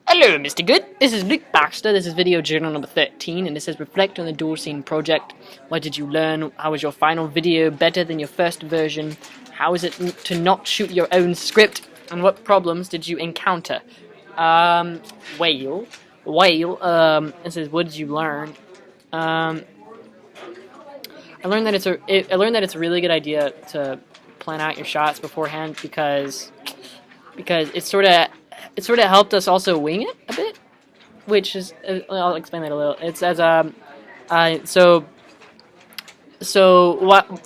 Hello, Mr. Good. This is Baxter. This is video journal number 13, and it says reflect on the dual scene project. What did you learn? How was your final video better than your first version? How is it to not shoot your own script? And what problems did you encounter? Whale. It says what did you learn? I learned that it's a really good idea to plan out your shots beforehand because it sort of helped us also wing it a bit, which is I'll explain that a little. It's as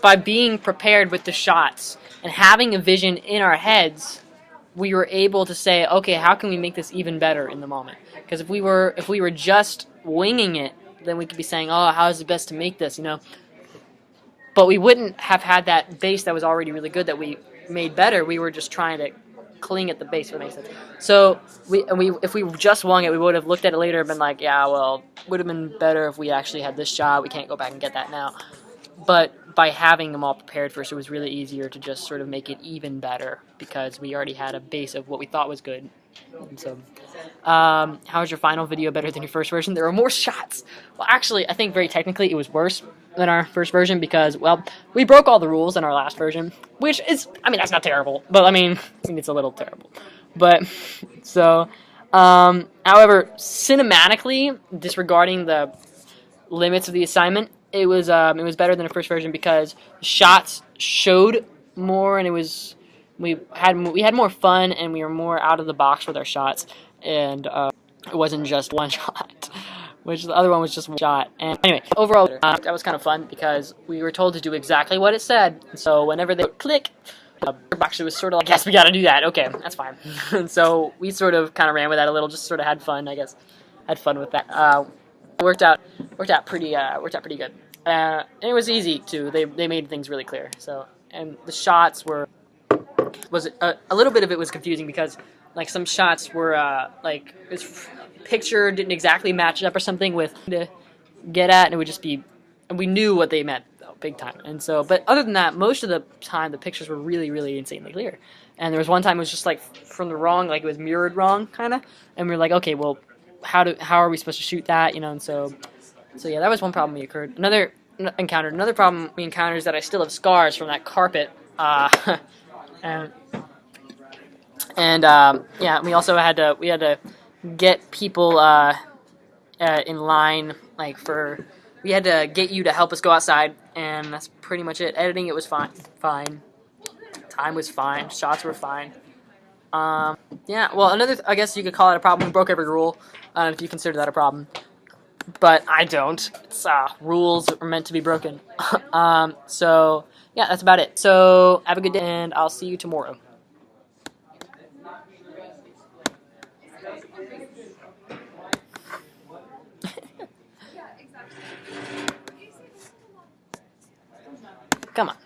by being prepared with the shots and having a vision in our heads, we were able to say, okay, how can we make this even better in the moment? Because if we were just winging it, then we could be saying, oh, how is it best to make this, But we wouldn't have had that base that was already really good that we made better. We were just trying to cling at the base, if it makes sense. So if we just wung it, we would have looked at it later and been like, yeah, well, would have been better if we actually had this shot. We can't go back and get that now. But by having them all prepared first, it was really easier to just sort of make it even better because we already had a base of what we thought was good. And so, how was your final video better than your first version? There were more shots. Well, actually, I think very technically it was worse than our first version because, well, we broke all the rules in our last version, which is, that's not terrible, but I mean it's a little terrible. But, so, however, cinematically, disregarding the limits of the assignment, it was better than the first version because shots showed more, and we had more fun, and we were more out of the box with our shots, and it wasn't just one shot, which the other one was just one shot. And anyway, overall, that was kind of fun because we were told to do exactly what it said. So whenever they would click, Baxter was sort of like, yes, we got to do that. Okay, that's fine. And so we sort of kind of ran with that a little, just sort of had fun, I guess. Had fun with that. Worked out pretty good. And it was easy too. They made things really clear. So, and the shots was a little bit of it was confusing because like some shots were this picture didn't exactly match up or something with to get at, and it would just be, and we knew what they meant though, big time. And so, but other than that, most of the time the pictures were really, really insanely clear. And there was one time it was just like from the wrong, like it was mirrored wrong kind of, and we were like, okay, well, how are we supposed to shoot that, and so yeah, that was one problem we encountered. Another problem we encountered is that I still have scars from that carpet. Yeah, we also had to get people in line, we had to get you to help us go outside, and that's pretty much it. Editing, it was fine. Time was fine. Shots were fine. Yeah, well, I guess you could call it a problem. We broke every rule, if you consider that a problem. But I don't. It's, rules are meant to be broken. So, yeah, that's about it. So, have a good day, and I'll see you tomorrow. Come on.